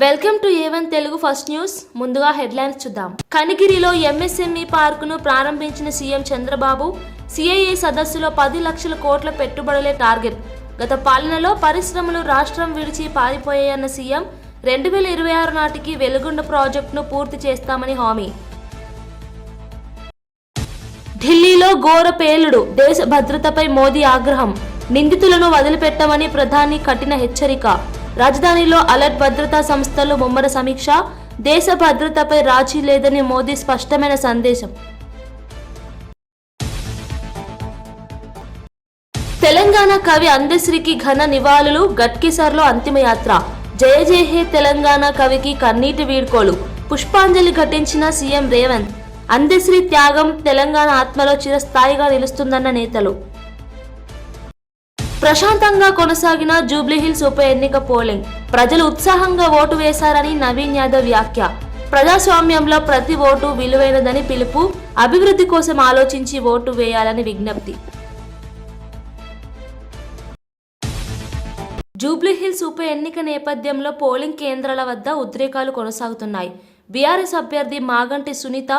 Welcome to A1 Telugu first news. ముందుగా headlines చూద్దాం. కనిగిరిలో MSME పార్కును ప్రారంభించిన సీఎం చంద్రబాబు. CII సదస్సులో 10 లక్షల కోట్ల పెట్టుబడులే టార్గెట్. గత పాలనలో పరిశ్రమలు రాష్ట్రం విడిచి పారిపోయాయన్న సీఎం. 2026 నాటికి వెలుగొండ ప్రాజెక్టును పూర్తి చేస్తామని హామీ. ఢిల్లీలో ఘోర పేలుడు. దేశ భద్రతపై మోదీ ఆగ్రహం. నిందితులను వదిలిపెట్టమని ప్రధాని కఠిన హెచ్చరిక. రాజధానిలో అలర్ట్ భద్రతా సంస్థలు ముమ్మర సమీక్ష. దేశ భద్రతపై రాజీ లేదని మోదీ స్పష్టమైన సందేశం. తెలంగాణ కవి అందశ్రీకి ఘన నివాళులు. గట్కేసర్లో అంతిమయాత్ర. జయ జయ హే తెలంగాణ కవికి కన్నీటి వీడ్కోలు. పుష్పాంజలి ఘటించిన సీఎం రేవంత్. అందశ్రీ త్యాగం తెలంగాణ ఆత్మలో చిరస్థాయిగా నిలుస్తుందన్న నేతలు. ప్రశాంతంగా కొనసాగిన జూబ్లీహిల్స్ ఉప ఎన్నిక పోలింగ్. ప్రజలు ఉత్సాహంగా ఓటు వేశారని నవీన్ యాదవ్ వ్యాఖ్య. ప్రజాస్వామ్యంలో ప్రతి ఓటు విలువైనదని పిలుపు. అభివృద్ధి కోసం ఆలోచించి ఓటు వేయాలని విజ్ఞప్తి. జూబ్లీహిల్స్ ఉప ఎన్నిక నేపథ్యంలో పోలింగ్ కేంద్రాల వద్ద ఉద్రేకాలు కొనసాగుతున్నాయి. బీఆర్ఎస్ అభ్యర్థి మాగంటి సునీత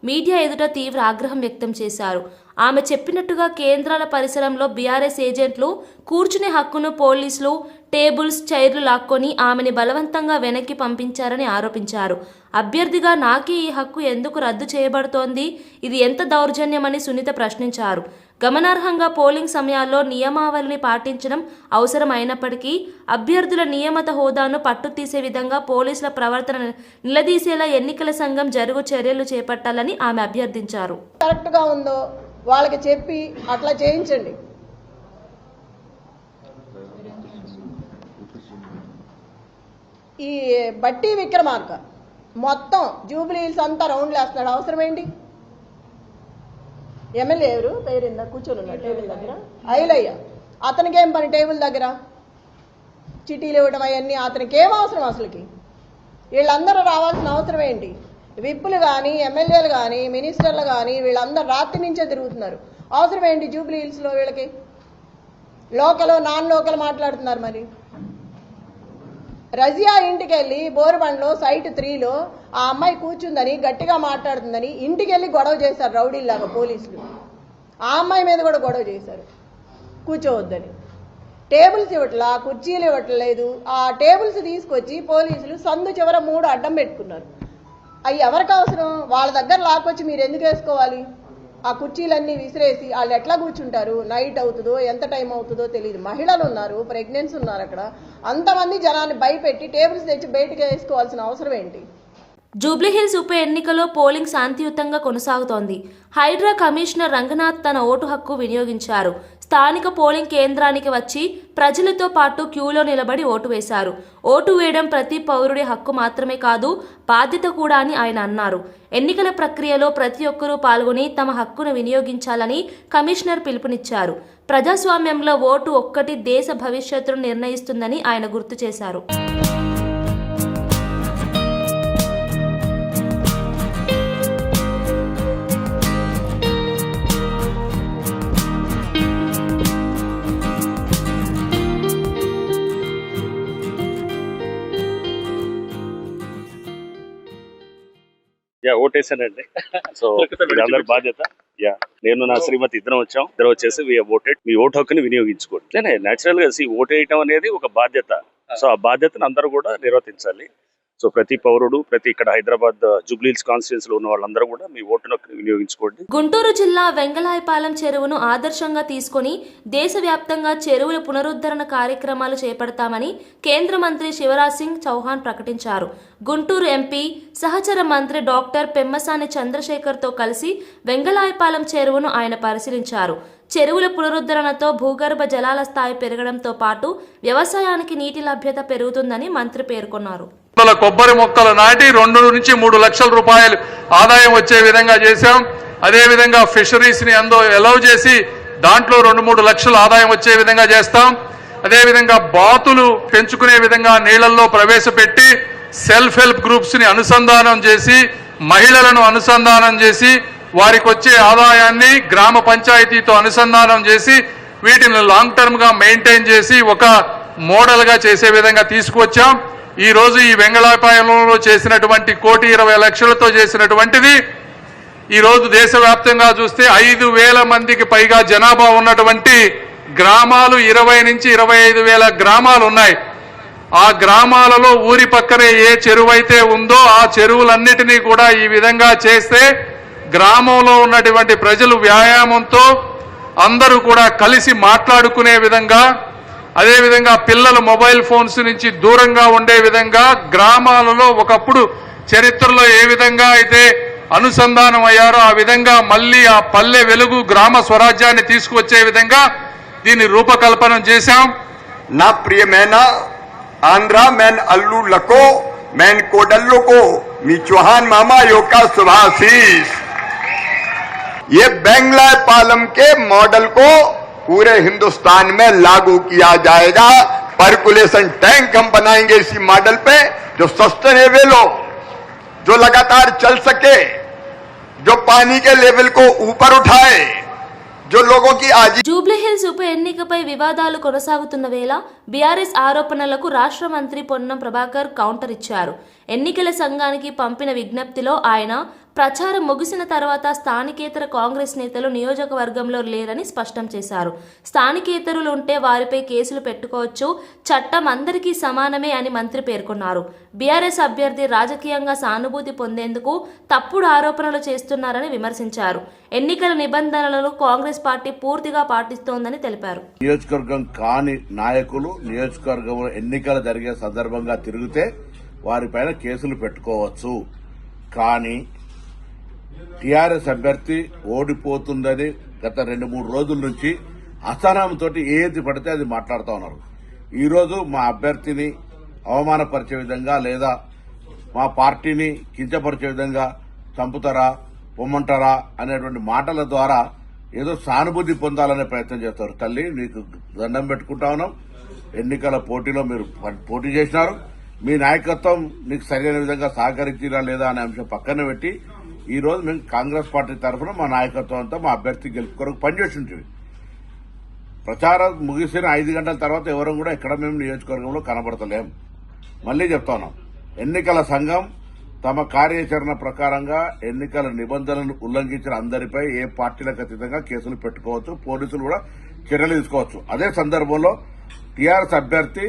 మీడియా ఎదుట తీవ్ర ఆగ్రహం వ్యక్తం చేశారు. ఆమె చెప్పినట్టుగా కేంద్రాల పరిసరంలో బీఆర్ఎస్ ఏజెంట్లు కూర్చునే హక్కును పోలీసులు టేబుల్స్ చైర్లు లాక్కొని ఆమెని బలవంతంగా వెనక్కి పంపించారని ఆరోపించారు. అభ్యర్థిగా నాకే ఈ హక్కు ఎందుకు రద్దు చేయబడుతోంది? ఇది ఎంత దౌర్జన్యమని సునీత ప్రశ్నించారు. గమనార్హంగా పోలింగ్ సమయాల్లో నియమావళిని పాటించడం అవసరం అయినప్పటికీ అభ్యర్థుల నియమిత హోదాను పట్టుతీసే విధంగా పోలీసుల ప్రవర్తన నిలదీసేలా ఎన్నికల సంఘం జరుగు చర్యలు చేపట్టాలని ఆమె అభ్యర్థించారు. కరెక్ట్గా ఉందో వాళ్ళకి చెప్పి అట్లా చేయించండి. ఈ బట్టి విక్రమార్క మొత్తం జూబ్లీహిల్స్ అంతా రౌండ్లు వేస్తున్నాడు. అవసరం ఏంటి? ఎమ్మెల్యే ఎవరు పేరిందా కూర్చొని ఉన్నాడు టేబుల్ దగ్గర? ఐలయ్య. అతనికి ఏం పని టేబుల్ దగ్గర? చిటీలు ఇవ్వడం అవన్నీ అతనికి ఏం అవసరం? అసలుకి వీళ్ళందరూ రావాల్సిన అవసరం ఏంటి? విప్పులు కానీ ఎమ్మెల్యేలు కానీ మినిస్టర్లు కానీ వీళ్ళందరూ రాత్రి నుంచే తిరుగుతున్నారు. అవసరం ఏంటి జూబ్లీహిల్స్లో వీళ్ళకి? లోకల్ నాన్ లోకల్ మాట్లాడుతున్నారు. మరి రజియా ఇంటికి వెళ్ళి బోరుబండ్లో సైట్ 3లో ఆ అమ్మాయి కూర్చుందని గట్టిగా మాట్లాడుతుందని ఇంటికి వెళ్ళి గొడవ చేశారు రౌడీలాగా పోలీసులు. ఆ అమ్మాయి మీద కూడా గొడవ చేశారు కూర్చోవద్దని. టేబుల్స్ ఇవ్వట్లా, కుర్చీలు ఇవ్వట్లేదు. ఆ టేబుల్స్ తీసుకొచ్చి పోలీసులు సందు చివర 3 అడ్డం పెట్టుకున్నారు. అవి ఎవరికి అవసరం? వాళ్ళ దగ్గర లాక్కొచ్చి మీరు ఎందుకు వేసుకోవాలి? ఆ కుర్చీలన్నీ విసిరేసి వాళ్ళు ఎట్లా కూర్చుంటారు? నైట్ అవుతుందో ఎంత టైం అవుతుందో తెలియదు. మహిళలు ఉన్నారు, ప్రెగ్నెన్సీ ఉన్నారు. అక్కడ అంతమంది జనాన్ని భయపెట్టి టేబుల్స్ తెచ్చి బయటకు వేసుకోవాల్సిన అవసరం ఏంటి? జూబ్లీహిల్స్ ఉప ఎన్నికలో పోలింగ్ శాంతియుతంగా కొనసాగుతోంది. హైడ్రా కమిషనర్ రంగనాథ్ తన ఓటు హక్కు వినియోగించారు. స్థానిక పోలింగ్ కేంద్రానికి వచ్చి ప్రజలతో పాటు క్యూలో నిలబడి ఓటు వేశారు. ఓటు వేయడం ప్రతి పౌరుడి హక్కు మాత్రమే కాదు, బాధ్యత కూడా అని ఆయన అన్నారు. ఎన్నికల ప్రక్రియలో ప్రతి ఒక్కరూ పాల్గొని తమ హక్కును వినియోగించాలని కమిషనర్ పిలుపునిచ్చారు. ప్రజాస్వామ్యంలో ఓటు ఒక్కటి దేశ భవిష్యత్తును నిర్ణయిస్తుందని ఆయన గుర్తు చేశారు. ఓటేసానండి. సో ఇది అందరి బాధ్యత. నేను నా శ్రీమతి ఇద్దరం వచ్చేసి ఓటెడ్. మీ ఓటు హక్కుని వినియోగించుకోండి. నేచురల్ గా ఓటు వేయటం అనేది ఒక బాధ్యత. సో ఆ బాధ్యతను అందరూ కూడా నిర్వర్తించాలి. సో ప్రతి పౌరుడు ఇక్కడ హైదరాబాద్ జూబ్లీహిల్స్ కాన్స్టిట్యుయెన్సీ లో ఉన్న వాళ్ళందరూ కూడా మీ ఓటును వినియోగించుకోండి. గుంటూరు జిల్లా వెంగళాయపాలెం చెరువును ఆదర్శంగా తీసుకుని దేశవ్యాప్తంగా చెరువుల పునరుద్ధరణ కార్యక్రమాలు చేపడతామని కేంద్ర మంత్రి శివరాజ్ సింగ్ చౌహాన్ ప్రకటించారు. గుంటూరు ఎంపీ సహచర మంత్రి డాక్టర్ పెమ్మసాని చంద్రశేఖర్తో కలిసి వెంగళాయపాలెం చెరువును ఆయన పరిశీలించారు. చెరువుల పునరుద్ధరణతో భూగర్భ జలాల స్థాయి పెరగడంతో పాటు వ్యవసాయానికి నీటి లభ్యత పెరుగుతుందని మంత్రి పేర్కొన్నారు. కొబ్బరి మొక్కలు నాటి 2 నుంచి 3 లక్షల రూపాయలు ఆదాయం వచ్చే విధంగా చేశాం. అదేవిధంగా ఫిషరీస్ ని ఎలవ్ చేసి దాంట్లో 2-3 లక్షల ఆదాయం వచ్చే విధంగా చేస్తాం. అదేవిధంగా బాతులు పెంచుకునే విధంగా నీళ్లలో ప్రవేశపెట్టి సెల్ఫ్ హెల్ప్ గ్రూప్స్ ని అనుసంధానం చేసి మహిళలను అనుసంధానం చేసి వారికి వచ్చే ఆదాయాన్ని గ్రామ పంచాయతీతో అనుసంధానం చేసి వీటిని లాంగ్ టర్మ్ గా మెయింటైన్ చేసి ఒక మోడల్ గా చేసే విధంగా తీసుకువచ్చాం. ఈ రోజు ఈ వెంగళాపాలెంలో చేసినటువంటి 1,20,00,000తో చేసినటువంటిది ఈ రోజు దేశవ్యాప్తంగా చూస్తే 5,000 మందికి పైగా జనాభా ఉన్నటువంటి గ్రామాలు 20 నుంచి 25,000 గ్రామాలు ఉన్నాయి. ఆ గ్రామాలలో ఊరి పక్కనే ఏ చెరువు అయితే ఉందో ఆ చెరువులన్నిటినీ కూడా ఈ విధంగా చేస్తే గ్రామంలో ఉన్నటువంటి ప్రజలు వ్యాయామంతో అందరూ కూడా కలిసి మాట్లాడుకునే విధంగా, అదేవిధంగా పిల్లలు మొబైల్ ఫోన్స్ నుంచి దూరంగా ఉండే విధంగా గ్రామాలలో ఒకప్పుడు చరిత్రలో ఏ విధంగా అయితే అనుసంధానం అయ్యారో ఆ విధంగా మళ్ళీ ఆ పల్లె వెలుగు గ్రామ స్వరాజ్యాన్ని తీసుకువచ్చే విధంగా దీన్ని రూపకల్పన చేశాం. నా ప్రియమైన ఆంధ్ర మెన్ అల్లు లకో మెన్ కోడల్लो को मी चौहान मामा योका शुभाशीष ये बेंगलापालम के मॉडल को पूरे हिंदुस्तान में लागू किया जाएगा. पर्कुलेशन टैंक हम बनाएंगे इसी मॉडल पे जो सस्टेनेबल हो, जो लगातार चल सके, जो पानी के लेवल को ऊपर उठाए, जो लोगों की आजीविका. జూబ్లీహిల్స్ ఉప ఎన్నికపై వివాదాలు కొనసాగుతున్న వేళ బీఆర్ఎస్ ఆరోపణలకు రాష్ట్ర మంత్రి పొన్నం ప్రభాకర్ కౌంటర్ ఇచ్చారు. ఎన్నికల సంఘానికి పంపిన విజ్ఞప్తిలో ఆయన ప్రచారం ముగిసిన తర్వాత స్థానికేతర కాంగ్రెస్ నేతలు నియోజకవర్గంలో లేరని స్పష్టం చేశారు. స్థానికేతరులు ఉంటే వారిపై కేసులు పెట్టుకోవచ్చు, చట్టం అందరికీ సమానమే అని మంత్రి పేర్కొన్నారు. బీఆర్ఎస్ అభ్యర్థి రాజకీయంగా సానుభూతి పొందేందుకు తప్పుడు ఆరోపణలు చేస్తున్నారని విమర్శించారు. ఎన్నికల నిబంధనలను కాంగ్రెస్ పార్టీ పూర్తిగా పాటిస్తోందని తెలిపారు. నియోజకవర్గం కాని నాయకులు నియోజకవర్గంలో ఎన్నికలు జరిగే సందర్భంగా తిరిగితే వారిపైన కేసులు పెట్టుకోవచ్చు. కానీ టీఆర్ఎస్ అభ్యర్థి ఓడిపోతుందని గత 2-3 రోజుల నుంచి అసహనంతో ఏది పడితే అది మాట్లాడుతూ ఉన్నారు. ఈరోజు మా అభ్యర్థిని అవమానపరిచే విధంగా లేదా మా పార్టీని కించపరిచే విధంగా చంపుతారా, పొమ్మంటారా అనేటువంటి మాటల ద్వారా ఏదో సానుభూతి పొందాలనే ప్రయత్నం చేస్తారు. తల్లి, నీకు దండం పెట్టుకుంటా ఉన్నాం. ఎన్నికల పోటీలో మీరు పోటీ చేసినారు. మీ నాయకత్వం నీకు సరైన విధంగా సహకరించిరా లేదా అనే అంశం పక్కన పెట్టి ఈ రోజు మేము కాంగ్రెస్ పార్టీ తరఫున మా నాయకత్వం అంతా మా అభ్యర్థి గెలుపు కొరకు పనిచేస్తుంటివి. ప్రచారం ముగిసిన 5 గంటల తర్వాత ఎవరు కూడా ఎక్కడ మేము నియోజకవర్గంలో కనబడతలేం. మళ్లీ చెప్తా ఉన్నాం, ఎన్నికల సంఘం తమ కార్యాచరణ ప్రకారంగా ఎన్నికల నిబంధనలను ఉల్లంఘించిన అందరిపై ఏ పార్టీలకు అతీతంగా కేసులు పెట్టుకోవచ్చు, పోలీసులు కూడా చర్యలు తీసుకోవచ్చు. అదే సందర్భంలో టీఆర్ఎస్ అభ్యర్థి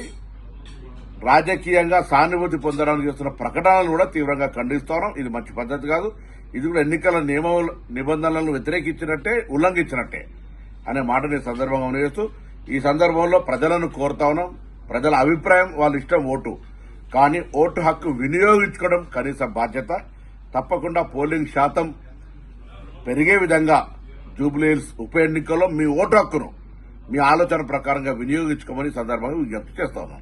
రాజకీయంగా సానుభూతి పొందడానికి చేస్తున్న ప్రకటనలు కూడా తీవ్రంగా ఖండిస్తున్నాం. ఇది మంచి పద్ధతి కాదు. ఇది కూడా ఎన్నికల నిబంధనలను వ్యతిరేకించినట్టే, ఉల్లంఘించినట్టే అనే మాటని సందర్భంగా చేస్తూ ఈ సందర్భంలో ప్రజలను కోరుతా ఉన్నాం. ప్రజల అభిప్రాయం వాళ్ళ ఇష్టం ఓటు, కానీ ఓటు హక్కు వినియోగించుకోవడం కనీస బాధ్యత. తప్పకుండా పోలింగ్ శాతం పెరిగే విధంగా జూబ్లీహిల్స్ ఉప ఎన్నికల్లో మీ ఓటు హక్కును మీ ఆలోచన ప్రకారంగా వినియోగించుకోమని సందర్భంగా విజ్ఞప్తి చేస్తా ఉన్నాం.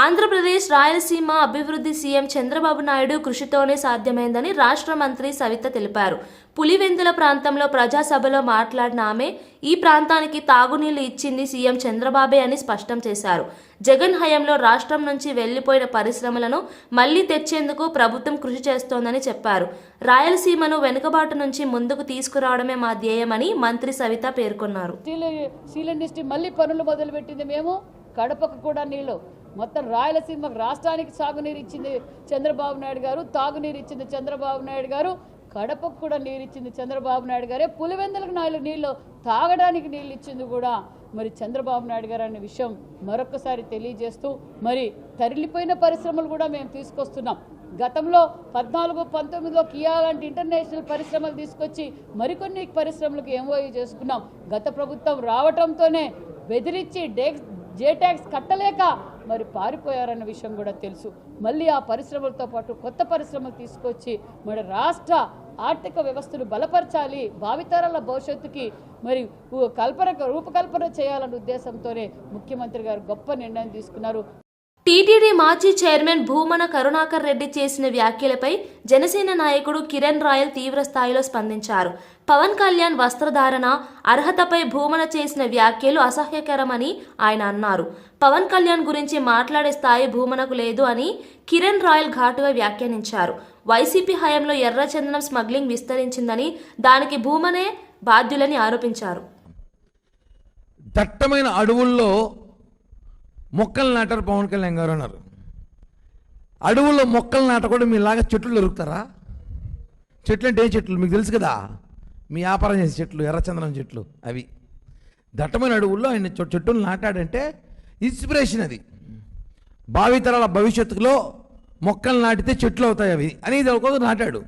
ఆంధ్రప్రదేశ్ రాయలసీమ అభివృద్ధి సీఎం చంద్రబాబు నాయుడు కృషితోనే సాధ్యమైందని రాష్ట్ర మంత్రి సవిత తెలిపారు. పులివెందుల ప్రాంతంలో ప్రజాసభలో మాట్లాడిన ఆమె ఈ ప్రాంతానికి తాగునీళ్లు ఇచ్చింది సీఎం చంద్రబాబే అని స్పష్టం చేశారు. జగన్ హయాంలో రాష్ట్రం నుంచి వెళ్లిపోయిన పరిశ్రమలను మళ్లీ తెచ్చేందుకు ప్రభుత్వం కృషి చేస్తోందని చెప్పారు. రాయలసీమను వెనుకబాటు నుంచి ముందుకు తీసుకురావడమే మా ధ్యేయమని మంత్రి సవిత పేర్కొన్నారు. స్టీల్ ఇండస్ట్రీ మళ్లీ పనులు మొదలుపెట్టింది మేము. కడపకు కూడా నీళ్లు, మొత్తం రాయలసీమ రాష్ట్రానికి సాగునీరు ఇచ్చింది చంద్రబాబు నాయుడు గారు, తాగునీరు ఇచ్చింది చంద్రబాబు నాయుడు గారు, కడపకు కూడా నీరు ఇచ్చింది చంద్రబాబు నాయుడు గారే, పులివెందులకు నీళ్లు తాగడానికి నీళ్లు ఇచ్చింది కూడా మరి చంద్రబాబు నాయుడు గారు అనే విషయం మరొకసారి తెలియజేస్తూ, మరి తరలిపోయిన పరిశ్రమలు కూడా మేము తీసుకొస్తున్నాం. గతంలో 14-19లో కియా లాంటి ఇంటర్నేషనల్ పరిశ్రమలు తీసుకొచ్చి మరికొన్ని పరిశ్రమలకు ఎంఓయూ చేసుకున్నాం. గత ప్రభుత్వం రావటంతోనే బెదిరించి జే ట్యాక్స్ కట్టలేక మరి పారిపోయారన్న విషయం కూడా తెలుసు. మళ్ళీ ఆ పరిశ్రమలతో పాటు కొత్త పరిశ్రమలు తీసుకొచ్చి మరి రాష్ట్ర ఆర్థిక వ్యవస్థను బలపరచాలి, భావితరాల భవిష్యత్తుకి మరి రూపకల్పన చేయాలన్న ఉద్దేశంతోనే ముఖ్యమంత్రి గారు గొప్ప నిర్ణయం తీసుకున్నారు. టీటీడీ మాజీ చైర్మన్ భూమన కరుణాకర్ రెడ్డి చేసిన వ్యాఖ్యలపై జనసేన నాయకుడు కిరణ్ రాయల్ తీవ్ర స్థాయిలో స్పందించారు. పవన్ కళ్యాణ్ వస్త్రధారణ అర్హతపై భూమన చేసిన వ్యాఖ్యలు అసహ్యకరమని ఆయన అన్నారు. పవన్ కళ్యాణ్ గురించి మాట్లాడే స్థాయి భూమనకు లేదు అని కిరణ్ రాయల్ ఘాటుగా వ్యాఖ్యానించారు. వైసీపీ హయాంలో ఎర్రచందనం స్మగ్లింగ్ విస్తరించిందని, దానికి భూమనే బాధ్యులని ఆరోపించారు. దట్టమైన అడవుల్లో మొక్కలు నాటారు పవన్ కళ్యాణ్ గారు అన్నారు. అడవుల్లో మొక్కలు నాటకుండా మీలాగా చెట్లు దొరుకుతారా? చెట్లు అంటే ఏ చెట్లు మీకు తెలుసు కదా, మీ వ్యాపారం చేసే చెట్లు, ఎర్రచందనం చెట్లు. అవి దట్టమైన అడవుల్లో ఆయన చెట్టులు నాటాడంటే ఇన్స్పిరేషన్. అది భావితరాల భవిష్యత్తులో మొక్కలు నాటితే చెట్లు అవుతాయి అవి అని ఇది ఒక నాటాడు.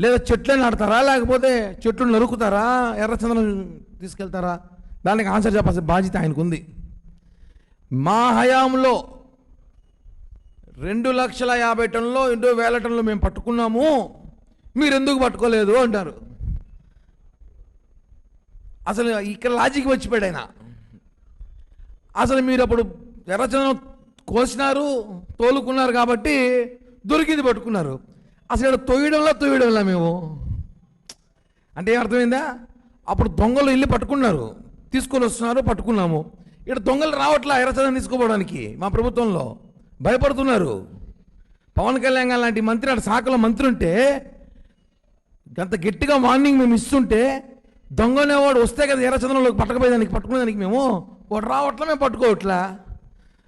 లేదా చెట్లే నాటుతారా, లేకపోతే చెట్లు నరుకుతారా, ఎర్రచందనం తీసుకెళ్తారా? దానికి ఆన్సర్ చెప్పాల్సిన బాధ్యత ఆయనకుంది. మా హయాంలో 2,50,000 టన్నులో 2,000 టన్నులు మేము పట్టుకున్నాము, మీరు ఎందుకు పట్టుకోలేదు అంటారు. అసలు ఇక్కడ లాజిక్ వచ్చిపోయాడు ఆయన. అసలు మీరు అప్పుడు ఎర్రచందనం కోసినారు, తోలుకున్నారు కాబట్టి దొరికింది పట్టుకున్నారు. అసలు ఇక్కడ తొయ్యడంలా మేము అంటే అర్థమైందా? అప్పుడు దొంగలు ఇల్లు పట్టుకున్నారు, తీసుకొని వస్తున్నారు, పట్టుకున్నాము. ఇక్కడ దొంగలు రావట్లా ఎర్రచందనం తీసుకోవడానికి. మా ప్రభుత్వంలో భయపడుతున్నారు. పవన్ కళ్యాణ్ గారు లాంటి మంత్రి, అటు శాఖలో మంత్రి ఉంటే అంత గట్టిగా వార్నింగ్ మేము ఇస్తుంటే, దొంగనేవాడు వస్తే కదా ఎర్రచందనంలోకి పట్టుకునేదానికి మేము వాడు రావట్లా, మేము పట్టుకోవట్లా.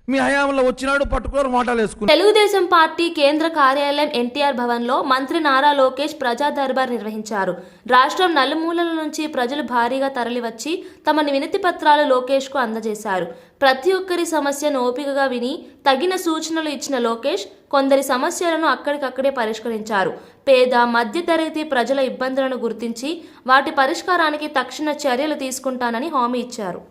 మీ హయాంలో వచ్చినాడు, పట్టుకోరు, మోటాలు వేసుకున్నారు. తెలుగుదేశం పార్టీ కేంద్ర కార్యాలయం ఎన్టీఆర్ భవన్లో మంత్రి నారా లోకేష్ ప్రజా దర్బార్ నిర్వహించారు. రాష్ట్రం నలుమూలల నుంచి ప్రజలు భారీగా తరలివచ్చి తమ వినతి పత్రాలు లోకేష్కు అందజేశారు. ప్రతి ఒక్కరి సమస్యను ఓపికగా విని తగిన సూచనలు ఇచ్చిన లోకేష్ కొందరి సమస్యలను అక్కడికక్కడే పరిష్కరించారు. పేద మధ్యతరగతి ప్రజల ఇబ్బందులను గుర్తించి వాటి పరిష్కారానికి తక్షణ చర్యలు తీసుకుంటానని హామీ ఇచ్చారు.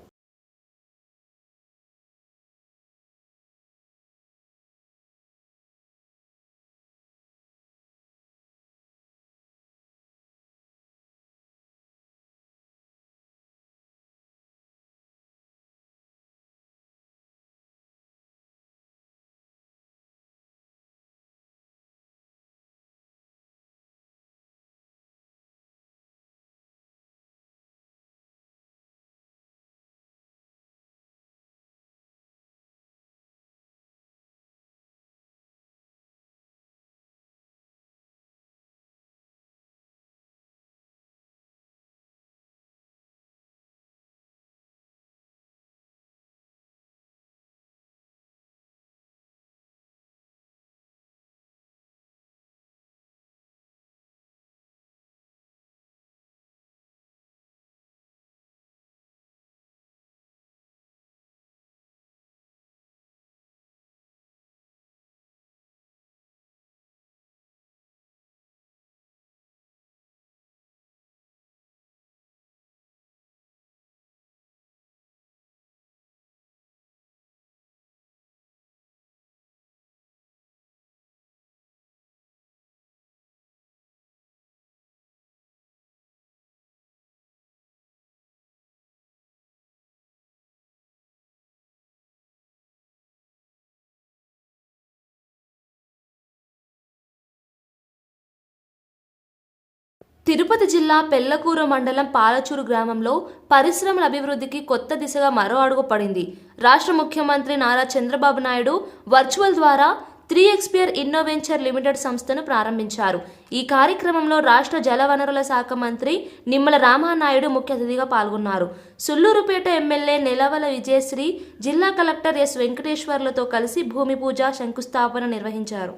తిరుపతి జిల్లా పెళ్లకూరు మండలం పాలచూరు గ్రామంలో పరిశ్రమల అభివృద్ధికి కొత్త దిశగా మరో అడుగు పడింది. రాష్ట్ర ముఖ్యమంత్రి నారా చంద్రబాబు నాయుడు వర్చువల్ ద్వారా 3Xpear ఇన్నోవెంచర్ లిమిటెడ్ సంస్థను ప్రారంభించారు. ఈ కార్యక్రమంలో రాష్ట్ర జలవనరుల శాఖ మంత్రి నిమ్మల రామానాయుడు ముఖ్య అతిథిగా పాల్గొన్నారు. సుళ్లూరుపేట ఎమ్మెల్యే నెలవల విజయశ్రీ, జిల్లా కలెక్టర్ ఎస్ వెంకటేశ్వర్లతో కలిసి భూమి పూజ, శంకుస్థాపన నిర్వహించారు.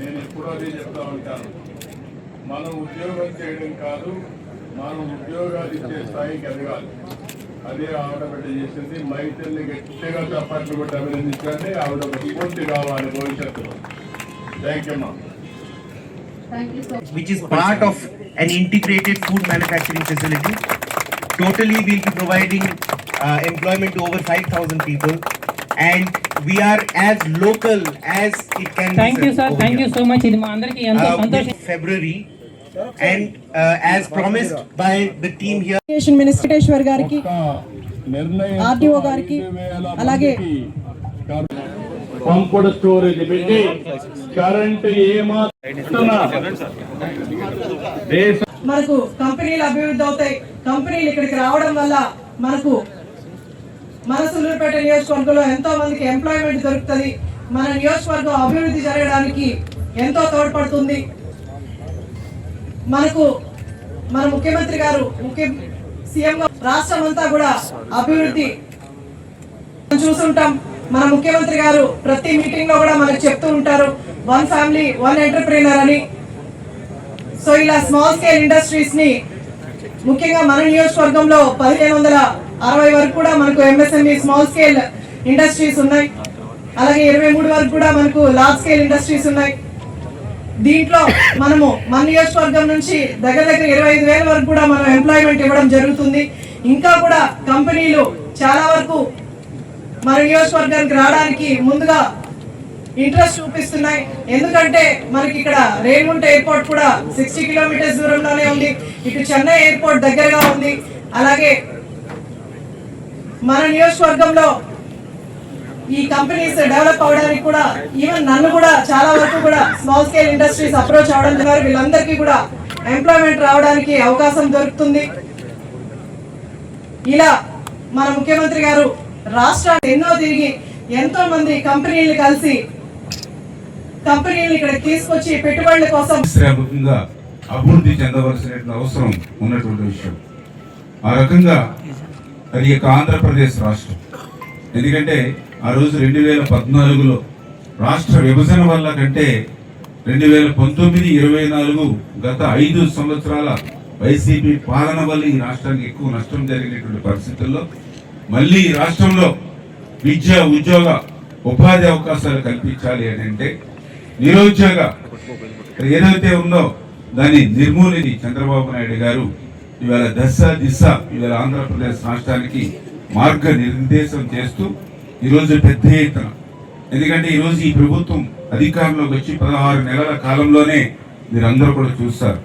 నేను ఎప్పుడో అదే చెప్తా ఉంటాను, మనం ఉద్యోగం చేయడం కాదు, మనం ఉద్యోగాలు ఇచ్చే స్థాయికి ఎదగాలి. అదే ఆవిడ బిడ్డ చేసింది. మైత్రిని గట్టిగా చప్పట్లు కొట్టి అభినందించండి. ఆవిడ ఒక స్ఫూర్తి కావాలి భవిష్యత్తులో. థ్యాంక్ యూ అమ్మా. Which is part of an integrated food manufacturing facility. Totally we'll be providing employment to over 5,000 people. And we are as local as it can be. Thank you sir, thank you so much. ఇది మా అందరికి ఎంతో సంతోషం. February and as promised by the team here. Minister గారికి, RTO గారికి, అలాగే పంపుడు storage పెట్టి current మనకు కంపెనీలు అభివృద్ధి అవుతాయి. కంపెనీలు ఇక్కడికి రావడం వల్ల మనకు మన సుళ్లూరుపేట నియోజకవర్గంలో ఎంతో మందికి ఎంప్లాయ్మెంట్ దొరుకుతుంది. మన నియోజకవర్గం అభివృద్ధి జరగడానికి ఎంతో తోడ్పడుతుంది. మనకు మన ముఖ్యమంత్రి గారు సీఎం రాష్ట్రం అంతా కూడా అభివృద్ధి చూసుంటాం, మన ముఖ్యమంత్రి గారు ప్రతి మీటింగ్ లో కూడా మనకు చెప్తూ ఉంటారు, 1 ఫ్యామిలీ 1 ఎంటర్ప్రీనర్ అని. సో ఇలా స్మాల్ స్కేల్ ఇండస్ట్రీస్ ని ముఖ్యంగా మన నియోజకవర్గంలో 1560 వరకు కూడా మనకు ఎంఎస్ఎంఈ స్మాల్ స్కేల్ ఇండస్ట్రీస్ ఉన్నాయి. అలాగే 23 వరకు కూడా మనకు లార్జ్ స్కేల్ ఇండస్ట్రీస్ ఉన్నాయి. దీంట్లో మనము మన నియోజకవర్గం నుంచి దగ్గర 25,000 వరకు కూడా మనం ఎంప్లాయ్మెంట్ ఇవ్వడం జరుగుతుంది. ఇంకా కూడా కంపెనీలు చాలా వరకు మన నియోజకవర్గానికి రావడానికి ముందుగా ఇంట్రెస్ట్ చూపిస్తున్నాయి. ఎందుకంటే మనకి ఇక్కడ రేణిగుంట ఎయిర్పోర్ట్ కూడా 60 కిలోమీటర్స్ దూరంలోనే ఉంది. ఇటు చెన్నై ఎయిర్పోర్ట్ దగ్గరగా ఉంది. అలాగే మన నియోజకవర్గంలో ఈ కంపెనీస్ డెవలప్ అవడానికి కూడా ఈవెన్ నన్ను కూడా చాలా వరకు కూడా స్మాల్ స్కేల్ ఇండస్ట్రీస్ అప్రోచ్ అవడం ద్వారా వీళ్ళందరికీ కూడా ఎంప్లాయ్మెంట్ రావడానికి అవకాశం దొరుకుతుంది. ఇలా మన ముఖ్యమంత్రి గారు రాష్ట్రాన్ని ఎన్నో తిరిగి ఎంతో మంది కంపెనీలు కలిసి కంపెనీలు ఇక్కడ తీసుకొచ్చి పెట్టుబడుల కోసం శ్రామికంగా అభివృద్ధి చెందవలసిన అవసరం ఉన్నటువంటి విషయం. ఆ రకంగా అది ఆంధ్రప్రదేశ్ రాష్ట్రం. ఎందుకంటే ఆ రోజు 2014లో రాష్ట్ర విభజన వల్ల కంటే 2019-24 గత 5 సంవత్సరాల వైసీపీ పాలన వల్ల ఈ రాష్ట్రానికి ఎక్కువ నష్టం జరిగినటువంటి పరిస్థితుల్లో మళ్ళీ ఈ రాష్ట్రంలో విద్య, ఉద్యోగ, ఉపాధి అవకాశాలు కల్పించాలి అని అంటే నిరుద్యోగ ఏదైతే ఉందో దాని నిర్మూలన చంద్రబాబు నాయుడు గారు ఇవాళ దిశ ఇవాళ ఆంధ్రప్రదేశ్ రాష్ట్రానికి మార్గనిర్దేశం చేస్తూ ఈరోజు పెద్ద ఎత్తున, ఎందుకంటే ఈరోజు ఈ ప్రభుత్వం అధికారంలోకి వచ్చి 16 నెలల కాలంలోనే మీరందరూ కూడా చూస్తారు.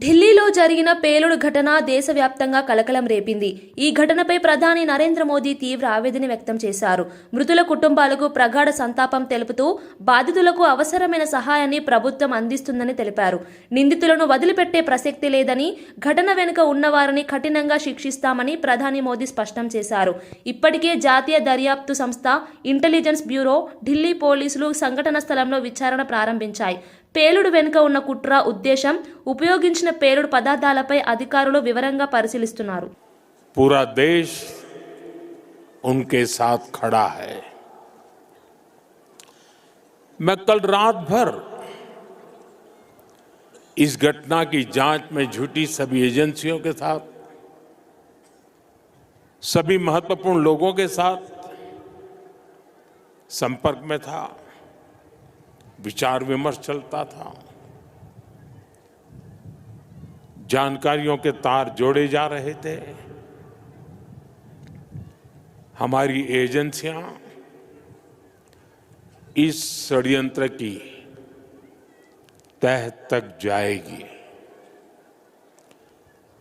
ఢిల్లీలో జరిగిన పేలుడు ఘటన దేశవ్యాప్తంగా కలకలం రేపింది. ఈ ఘటనపై ప్రధాని నరేంద్ర మోదీ తీవ్ర ఆవేదన వ్యక్తం చేశారు. మృతుల కుటుంబాలకు ప్రగాఢ సంతాపం తెలుపుతూ బాధితులకు అవసరమైన సహాయాన్ని ప్రభుత్వం అందిస్తుందని తెలిపారు. నిందితులను వదిలిపెట్టే ప్రసక్తి లేదని, ఘటన వెనుక ఉన్నవారిని కఠినంగా శిక్షిస్తామని ప్రధాని మోదీ స్పష్టం చేశారు. ఇప్పటికే జాతీయ దర్యాప్తు సంస్థ ఇంటెలిజెన్స్ బ్యూరో, ఢిల్లీ పోలీసులు సంఘటన స్థలంలో విచారణ ప్రారంభించాయి. పేలుడు వెనుక ఉన్న కుట్ర, ఉద్దేశం, ఉపయోగించిన పేలుడు పదార్థాలపై అధికారులు వివరంగా పరిశీలిస్తున్నారు. पूरा देश उनके साथ खड़ा है. मैं कल रात भर इस घटना की जांच में जुटी सभी एजेंसियों के साथ, सभी महत्वपूर्ण लोगों के साथ संपर्क में था, विचार विमर्श चलता था, जानकारियों के तार जोड़े जा रहे थे. हमारी एजेंसियां इस षड्यंत्र की तह तक जाएगी.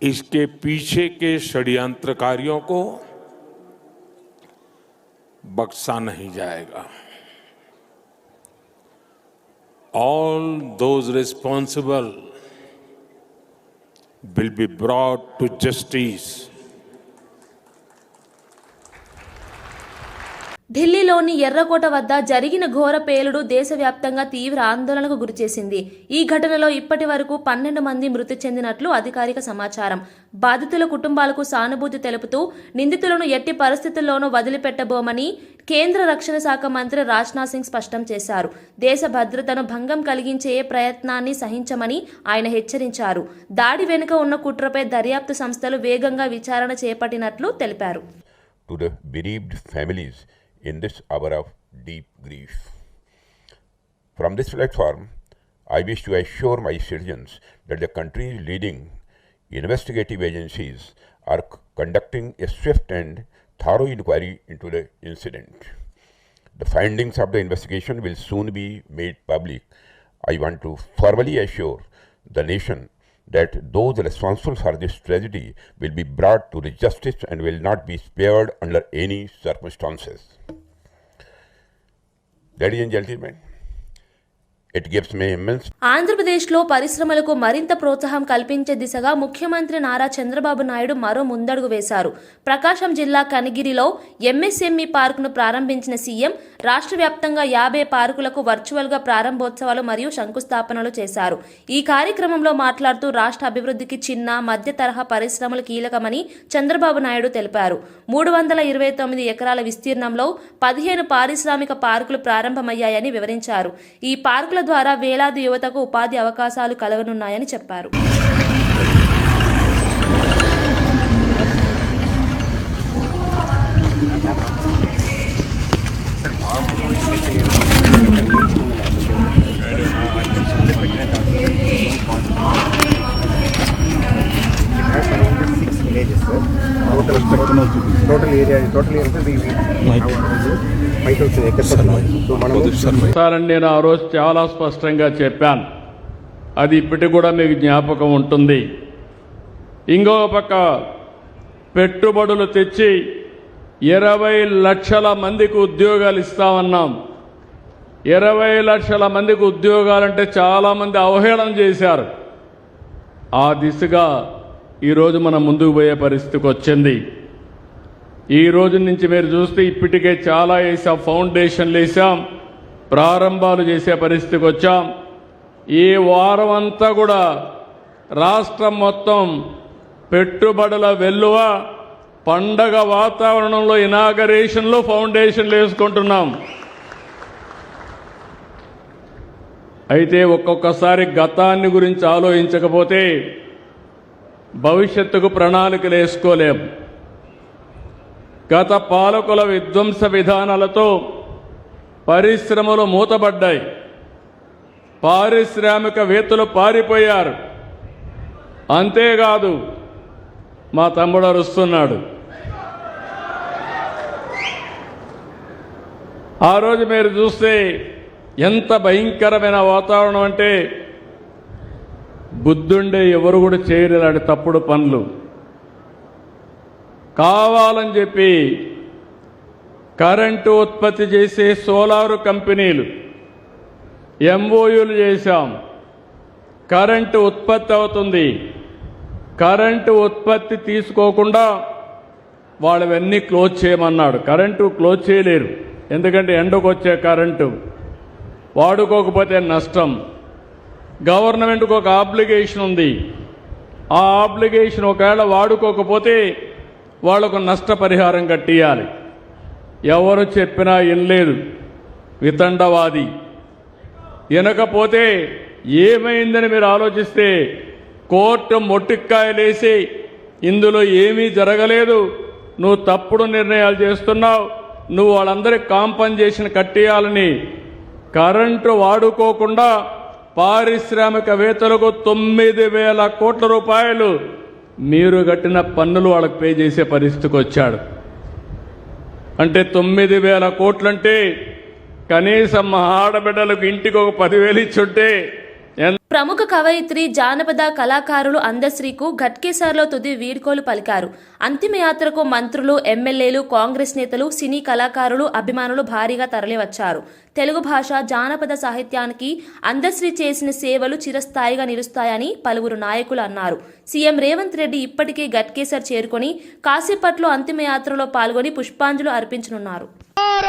इसके पीछे के षड्यंत्रकारियों को बख्शा नहीं जाएगा. All those responsible will be brought to justice. ఢిల్లీలోని ఎర్రకోట వద్ద జరిగిన ఘోర పేలుడు దేశవ్యాప్తంగా తీవ్ర ఆందోళనకు గురిచేసింది. ఈ ఘటనలో ఇప్పటి వరకు 12 మంది మృతి చెందినట్లు అధికారిక సమాచారం. బాధితుల కుటుంబాలకు సానుభూతి తెలుపుతూ నిందితులను ఎట్టి పరిస్థితుల్లోనూ వదిలిపెట్టబోమని కేంద్ర రక్షణ శాఖ మంత్రి రాజ్నాథ్ సింగ్ స్పష్టం చేశారు. దేశ భద్రతను భంగం కలిగించే ఏ ప్రయత్నాన్ని సహించమని ఆయన హెచ్చరించారు. దాడి వెనుక ఉన్న కుట్రపై దర్యాప్తు సంస్థలు వేగంగా విచారణ చేపట్టినట్లు తెలిపారు. To the bereaved families in this hour of deep grief. From this platform, I wish to assure my citizens that the country's leading investigative agencies are conducting a swift and thorough inquiry into the incident. The findings of the investigation will soon be made public. I want to formally assure the nation that those responsible for this tragedy will be brought to the justice and will not be spared under any circumstances. Ladies and gentlemen, It gives me immense ఆంధ్రప్రదేశ్లో పరిశ్రమలకు మరింత ప్రోత్సాహం కల్పించే దిశగా ముఖ్యమంత్రి నారా చంద్రబాబు నాయుడు మరో ముందడుగు వేశారు. ప్రకాశం జిల్లా కనిగిరిలో ఎంఎస్ఎంఈ పార్కును ప్రారంభించిన సీఎం రాష్ట్ర వ్యాప్తంగా 50 పార్కులకు వర్చువల్గా ప్రారంభోత్సవాలు మరియు శంకుస్థాపనలు చేశారు. ఈ కార్యక్రమంలో మాట్లాడుతూ రాష్ట్ర అభివృద్ధికి చిన్న, మధ్య తరహా పరిశ్రమలు కీలకమని చంద్రబాబు నాయుడు తెలిపారు. 329 ఎకరాల విస్తీర్ణంలో 15 పారిశ్రామిక పార్కులు ప్రారంభమయ్యాయని వివరించారు. ఈ పార్కుల ద్వారా వేలాది యువతకు ఉపాధి అవకాశాలు కలగనున్నాయని చెప్పారు. నేను ఆ రోజు చాలా స్పష్టంగా చెప్పాను. అది ఇప్పటికి కూడా మీకు జ్ఞాపకం ఉంటుంది. ఇంకో పక్క పెట్టుబడులు తెచ్చి 20 లక్షల మందికి ఉద్యోగాలు ఇస్తామన్నాం. 20 లక్షల మందికి ఉద్యోగాలంటే చాలామంది అవహేళన చేశారు. ఆ దిశగా ఈరోజు మనం ముందుకు పోయే పరిస్థితికి వచ్చింది. ఈ రోజు నుంచి మీరు చూస్తే ఇప్పటికే చాలా వేసాం, ఫౌండేషన్లు వేసాం, ప్రారంభాలు చేసే పరిస్థితికి వచ్చాం. ఈ వారం అంతా కూడా రాష్ట్రం మొత్తం పెట్టుబడుల వెల్లువ, పండగ వాతావరణంలో ఇనాగరేషన్లు, ఫౌండేషన్లు వేసుకుంటున్నాం. అయితే ఒక్కొక్కసారి గతాన్ని గురించి ఆలోచించకపోతే భవిష్యత్తుకు ప్రణాళికలు వేసుకోలేం. గత పాలకుల విధ్వంస విధానాలతో పరిశ్రమలు మూతబడ్డాయి, పారిశ్రామికవేత్తలు పారిపోయారు. అంతేకాదు, మా తమ్ముడు అరుస్తున్నాడు. ఆ రోజు మీరు చూస్తే ఎంత భయంకరమైన వాతావరణం అంటే బుద్ధుండే ఎవరు కూడా చేయలేని తప్పుడు పనులు. కావాలని చెప్పి కరెంటు ఉత్పత్తి చేసే సోలారు కంపెనీలు ఎంఓయూలు చేశాం. కరెంటు ఉత్పత్తి అవుతుంది. కరెంటు ఉత్పత్తి తీసుకోకుండా వాళ్ళవన్నీ క్లోజ్ చేయమన్నాడు. కరెంటు క్లోజ్ చేయలేరు, ఎందుకంటే ఎండకు వచ్చే కరెంటు వాడుకోకపోతే నష్టం. గవర్నమెంట్కు ఒక ఆబ్లిగేషన్ ఉంది. ఆ ఆబ్లిగేషన్ ఒకవేళ వాడుకోకపోతే వాళ్లకు నష్టపరిహారం కట్టియాలి. ఎవరు చెప్పినా వినలేదు, వితండవాది. వినకపోతే ఏమైందని మీరు ఆలోచిస్తే కోర్టు మొట్టికాయలేసి ఇందులో ఏమీ జరగలేదు, నువ్వు తప్పుడు నిర్ణయాలు చేస్తున్నావు, నువ్వు వాళ్ళందరికీ కాంపన్సేషన్ కట్టియాలని కరెంటు వాడుకోకుండా పారిశ్రామికవేత్తలకు 9,000 కోట్ల రూపాయలు మీరు కట్టిన పన్నులు వాళ్ళకి పే చేసే పరిస్థితికి వచ్చాడు. అంటే 9,000 కోట్లంటే కనీసం మా ఆడబిడ్డలకు ఇంటికి ఒక 10,000 ఇచ్చుంటే. ప్రముఖ కవయిత్రి, జానపద కళాకారులు అందశ్రీకు ఘట్కేసర్లో తుది వీడ్కోలు పలికారు. అంతిమయాత్రకు మంత్రులు, ఎమ్మెల్యేలు, కాంగ్రెస్ నేతలు, సినీ కళాకారులు, అభిమానులు భారీగా తరలివచ్చారు. తెలుగు భాష, జానపద సాహిత్యానికి అందశ్రీ చేసిన సేవలు చిరస్థాయిగా నిలుస్తాయని పలువురు నాయకులు అన్నారు. సీఎం రేవంత్ రెడ్డి ఇప్పటికే ఘట్కేసర్ చేరుకొని కాసేపట్లో అంతిమయాత్రలో పాల్గొని పుష్పాంజలి అర్పించనున్నారు.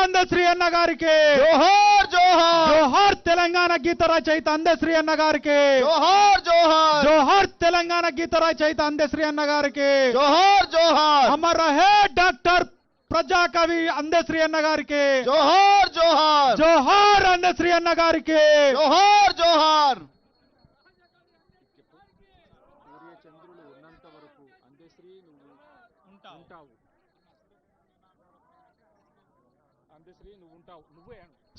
అందశ్రీ అన్న గారికి జోహార్, జోహార్, జోహార్. తెలంగాణ గీత రచయిత అందశ్రీ అన్న గారికి జోహార్, జోహార్, జోహార్. తెలంగాణ గీత రచయిత అందశ్రీ అన్న గారికి జోహార్, జోహార్. అమర్ రహే డాక్టర్ ప్రజాకవి అందశ్రీ అన్న గారికి జోహార్, జోహార్, జోహార్. అందశ్రీ అన్న గారికి జోహార్, జోహార్.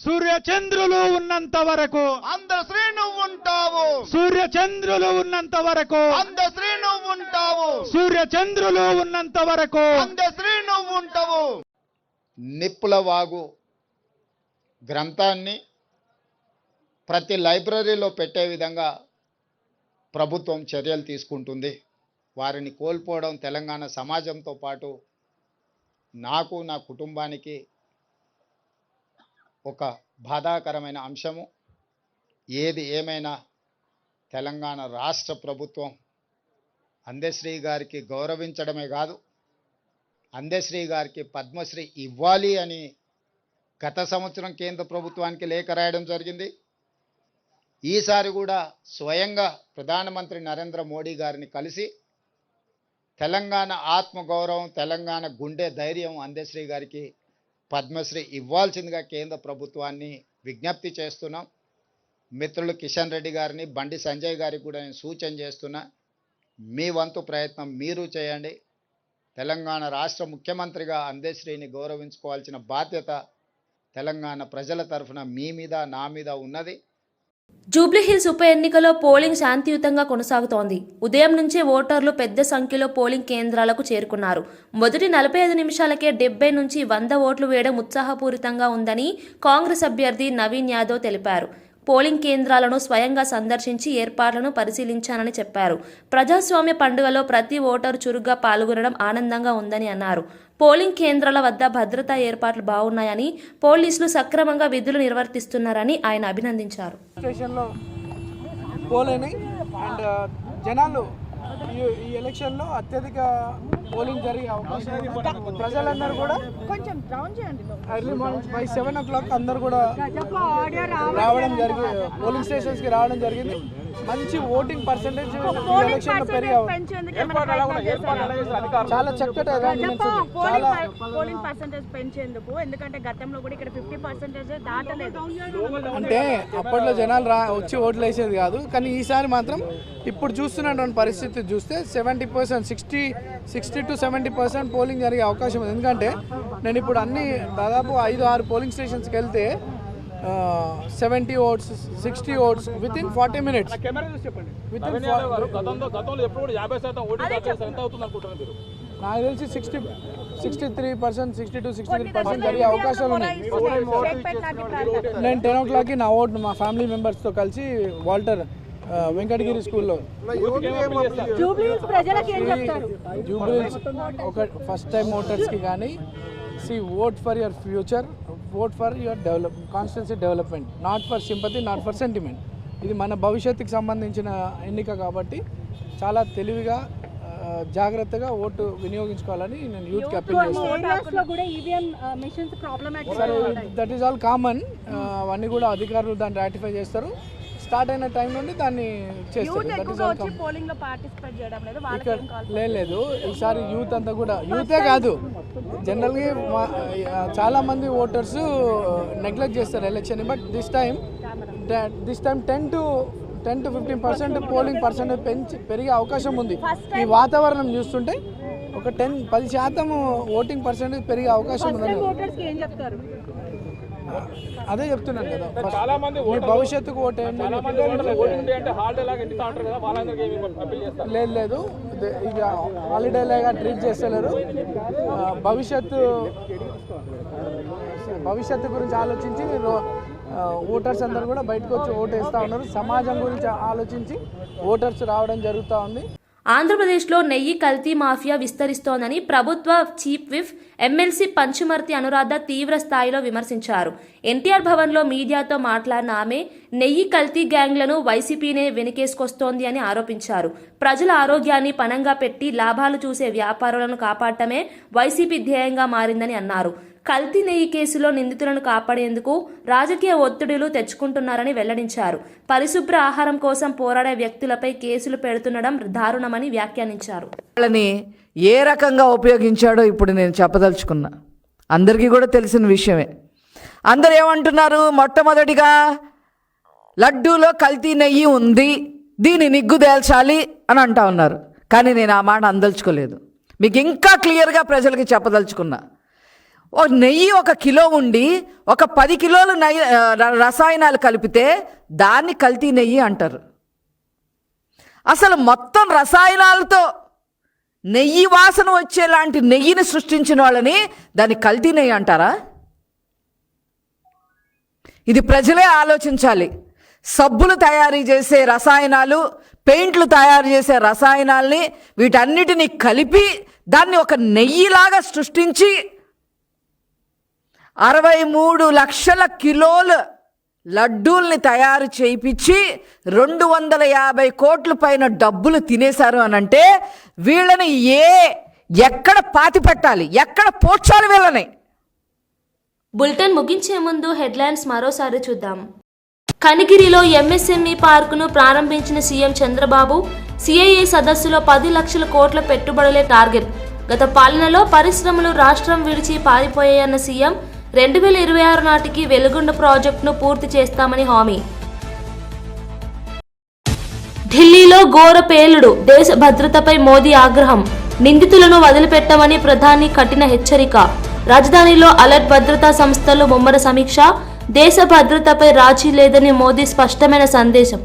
సూర్యచంద్రులు ఉన్నంత వరకు అందశ్రీ నువ్వు ఉంటావు. సూర్యచంద్రులు ఉన్నంత వరకు అందశ్రీ నువ్వు ఉంటావు. సూర్యచంద్రులు ఉన్నంత వరకు అందశ్రీ నువ్వు ఉంటావు. నిప్పుల వాగు గ్రంథాన్ని ప్రతి లైబ్రరీలో పెట్టే విధంగా ప్రభుత్వం చర్యలు తీసుకుంటుంది. వారిని కోల్పోవడం తెలంగాణ సమాజంతో పాటు నాకు, నా కుటుంబానికి ఒక బాధాకరమైన అంశము. ఏది ఏమైనా తెలంగాణ రాష్ట్ర ప్రభుత్వం అందశ్రీ గారికి గౌరవించడమే కాదు, అందశ్రీ గారికి పద్మశ్రీ ఇవ్వాలి అని గత సంవత్సరం కేంద్ర ప్రభుత్వానికి లేఖ రాయడం జరిగింది. ఈసారి కూడా స్వయంగా ప్రధానమంత్రి నరేంద్ర మోడీ గారిని కలిసి తెలంగాణ ఆత్మగౌరవం, తెలంగాణ గుండె ధైర్యం అందశ్రీ గారికి పద్మశ్రీ ఇవ్వాల్సిందిగా కేంద్ర ప్రభుత్వాన్ని విజ్ఞప్తి చేస్తున్నాం. మిత్రులు కిషన్ రెడ్డి గారిని, బండి సంజయ్ గారికి కూడా నేను సూచన చేస్తున్నా, మీ వంతు ప్రయత్నం మీరు చేయండి. తెలంగాణ రాష్ట్ర ముఖ్యమంత్రిగా అందశ్రీని గౌరవించుకోవాల్సిన బాధ్యత తెలంగాణ ప్రజల తరఫున మీ మీద, నా మీద ఉన్నది. జూబ్లీహిల్స్ ఉప ఎన్నికలో పోలింగ్ శాంతియుతంగా కొనసాగుతోంది. ఉదయం నుంచే ఓటర్లు పెద్ద సంఖ్యలో పోలింగ్ కేంద్రాలకు చేరుకున్నారు. మొదటి 45 నిమిషాలకే 70 నుంచి 100 ఓట్లు వేయడం ఉత్సాహపూరితంగా ఉందని కాంగ్రెస్ అభ్యర్థి నవీన్ యాదవ్ తెలిపారు. పోలింగ్ కేంద్రాలను స్వయంగా సందర్శించి ఏర్పాట్లను పరిశీలించానని చెప్పారు. ప్రజాస్వామ్య పండుగలో ప్రతి ఓటరు చురుగ్గా పాల్గొనడం ఆనందంగా ఉందని అన్నారు. పోలింగ్ కేంద్రాల వద్ద భద్రతా ఏర్పాట్లు బాగున్నాయని, పోలీసులు సక్రమంగా విధులు నిర్వర్తిస్తున్నారని ఆయన అభినందించారు. స్టేషన్లో పోలైనాయి అండ్ జనాలు ఈ ఎలక్షన్లో అత్యధిక పోలింగ్ జరిగే అవకాశం. ప్రజలందరూ కూడా కొంచెం ఎర్లీ మార్నింగ్ బై 7 o'clock అందరూ కూడా రావడం జరిగింది, పోలింగ్ స్టేషన్స్కి రావడం జరిగింది. మంచి ఓటింగ్ పర్సెంటేజ్ ఎలక్షన్లో పెరిగే చాలా చక్కటి పోలింగ్ పర్సెంటేజ్ పెంచేందుకు, ఎందుకంటే గతంలో కూడా ఇక్కడ 50% దాటలేదు. అంటే అప్పట్లో జనాలు వచ్చి ఓట్లు వేసేది కాదు, కానీ ఈసారి మాత్రం ఇప్పుడు చూస్తున్నటువంటి పరిస్థితి చూస్తే 70%, 60 to 70% పోలింగ్ జరిగే అవకాశం ఉంది. ఎందుకంటే నేను ఇప్పుడు అన్ని దాదాపు 5-6 పోలింగ్ స్టేషన్స్కి వెళ్తే 70 votes, 60 votes within 40 minutes. నాకు తెలిసి 63%, 60 to 63% జరిగే అవకాశాలు ఉన్నాయి. నేను 10 o'clockకి నా ఓటు మా ఫ్యామిలీ మెంబర్స్తో కలిసి వాల్టర్ వెంకటగిరి స్కూల్లో జూబ్లీహిల్స్ ఒక ఫస్ట్ టైం ఓటర్స్కి కానీ vote for your future, vote for your constituency development, not for sympathy, not for sentiment. ఇది మన భవిష్యత్తుకి సంబంధించిన ఎన్నిక కాబట్టి చాలా తెలివిగా, జాగ్రత్తగా ఓటు వినియోగించుకోవాలని నేను యూత్కి అప్పీల్ చేస్తాను. That is all common. అవన్నీ కూడా అధికారులు దాన్ని రాటిఫై చేస్తారు. స్టార్ట్ అయిన టైం నుండి దాన్ని చేస్తారు. లేదు, ఈసారి యూత్ అంతా కూడా, యూతే కాదు జనరల్గా చాలా మంది ఓటర్స్ నెగ్లెక్ట్ చేస్తారు election. But this time 10 to 15% polling percentage పెరిగే అవకాశం ఉంది. ఈ వాతావరణం చూస్తుంటే ఒక 10% ఓటింగ్ పర్సెంటేజ్ పెరిగే అవకాశం ఉంది. అదే చెప్తున్నాను కదా, మీ భవిష్యత్తుకు ఓటేయండి. లేదు, ఇక హాలిడే లాగా ట్రీట్ చేస్తలేరు. భవిష్యత్తు గురించి ఆలోచించి ఓటర్స్ అందరూ కూడా బయటకు వచ్చి ఓటు వేస్తూ ఉన్నారు. సమాజం గురించి ఆలోచించి ఓటర్స్ రావడం జరుగుతూ ఉంది. ఆంధ్రప్రదేశ్లో నెయ్యి కల్తీ మాఫియా విస్తరిస్తోందని ప్రభుత్వ chief whip MLC Panchumarthi Anuradha తీవ్ర స్థాయిలో విమర్శించారు. ఎన్టీఆర్ భవన్లో మీడియాతో మాట్లాడిన ఆమె నెయ్యి కల్తీ గ్యాంగ్లను వైసీపీనే వెనుకేసుకొస్తోంది అని ఆరోపించారు. ప్రజల ఆరోగ్యాన్ని పణంగా పెట్టి లాభాలు చూసే వ్యాపారులను కాపాడటమే వైసీపీ ధ్యేయంగా మారిందని అన్నారు. కల్తీ నెయ్యి కేసులో నిందితులను కాపాడేందుకు రాజకీయ ఒత్తిడులు తెచ్చుకుంటున్నారని వెల్లడించారు. పరిశుభ్ర ఆహారం కోసం పోరాడే వ్యక్తులపై కేసులు పెడుతుండడం దారుణమని వ్యాఖ్యానించారు. వాళ్ళని ఏ రకంగా ఉపయోగించాడో ఇప్పుడు నేను చెప్పదలుచుకున్నా. అందరికీ కూడా తెలిసిన విషయమే. అందరు ఏమంటున్నారు, మొట్టమొదటిగా లడ్డూలో కల్తీ నెయ్యి ఉంది, దీన్ని నిగ్గు తేల్చాలి అని అంటా ఉన్నారు. కానీ నేను ఆ మాట అందలుచుకోలేదు. మీకు ఇంకా క్లియర్గా ప్రజలకి చెప్పదలుచుకున్నా. నెయ్యి 1 కిలో ఉండి 10 కిలోలు రసాయనాలు కలిపితే దాన్ని కల్తీ నెయ్యి అంటారు. అసలు మొత్తం రసాయనాలతో నెయ్యి వాసన వచ్చేలాంటి నెయ్యిని సృష్టించిన వాళ్ళని దాన్ని కల్తీ నెయ్యి అంటారా? ఇది ప్రజలే ఆలోచించాలి. సబ్బులు తయారు చేసే రసాయనాలు, పెయింట్లు తయారు చేసే రసాయనాల్ని వీటన్నిటిని కలిపి దాన్ని ఒక నెయ్యిలాగా సృష్టించి 63 లక్షల కిలోల లడ్డూల్ని తయారు చేయించి 250 కోట్ల పైన డబ్బులు తినేశారు అనంటే వీళ్ళని ఎక్కడ పాతి పెట్టాలి, ఎక్కడ పోడ్చాలి వీళ్ళని? బులెటిన్ ముగించే ముందు హెడ్లైన్స్ మరోసారి చూద్దాం. కనిగిరిలో ఎంఎస్ఎంఈ పార్కును ప్రారంభించిన సీఎం చంద్రబాబు. సిఐఏ సదస్సులో 10 లక్షల కోట్ల పెట్టుబడులే టార్గెట్. గత పాలనలో పరిశ్రమలు రాష్ట్రం విడిచి పారిపోయాయన్న సీఎం. 2026 నాటికి వెలుగొండ ప్రాజెక్టును పూర్తి చేస్తామని హామీ. ఢిల్లీలో ఘోర పేలుడు. దేశ భద్రతపై మోదీ ఆగ్రహం. నిందితులను వదిలిపెట్టమని ప్రధాని కఠిన హెచ్చరిక. రాజధానిలో అలర్ట్ భద్రతా సంస్థలు ముమ్మర సమీక్ష. దేశ భద్రతపై రాజీ లేదని మోదీ స్పష్టమైన సందేశం.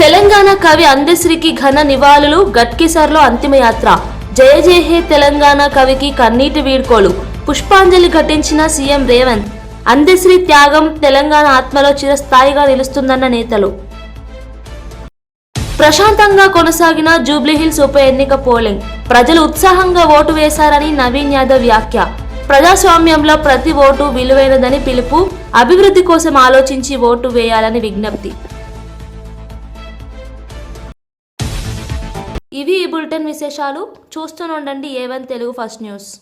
తెలంగాణ కవి అందశ్రీకి ఘన నివాళులు. గట్కేసర్లో అంతిమయాత్ర. జయ జయ హే తెలంగాణ కవికి కన్నీటి వీడ్కోలు. పుష్పాంజలి ఘటించిన సీఎం రేవంత్. అందశ్రీ త్యాగం తెలంగాణ ఆత్మలో చిరస్థాయిగా నిలుస్తుందన్న నేతలు. ప్రశాంతంగా కొనసాగిన జూబ్లీహిల్స్ ఉప ఎన్నిక పోలింగ్. ప్రజలు ఉత్సాహంగా ఓటు వేశారని నవీన్ యాదవ్ వ్యాఖ్య. ప్రజాస్వామ్యంలో ప్రతి ఓటు విలువైనదని పిలుపు. అభివృద్ధి కోసం ఆలోచించి ఓటు వేయాలని విజ్ఞప్తి. ఇవి ఈ బులెటిన్ విశేషాలు. చూస్తూనే ఉండండి A1 తెలుగు ఫస్ట్ న్యూస్.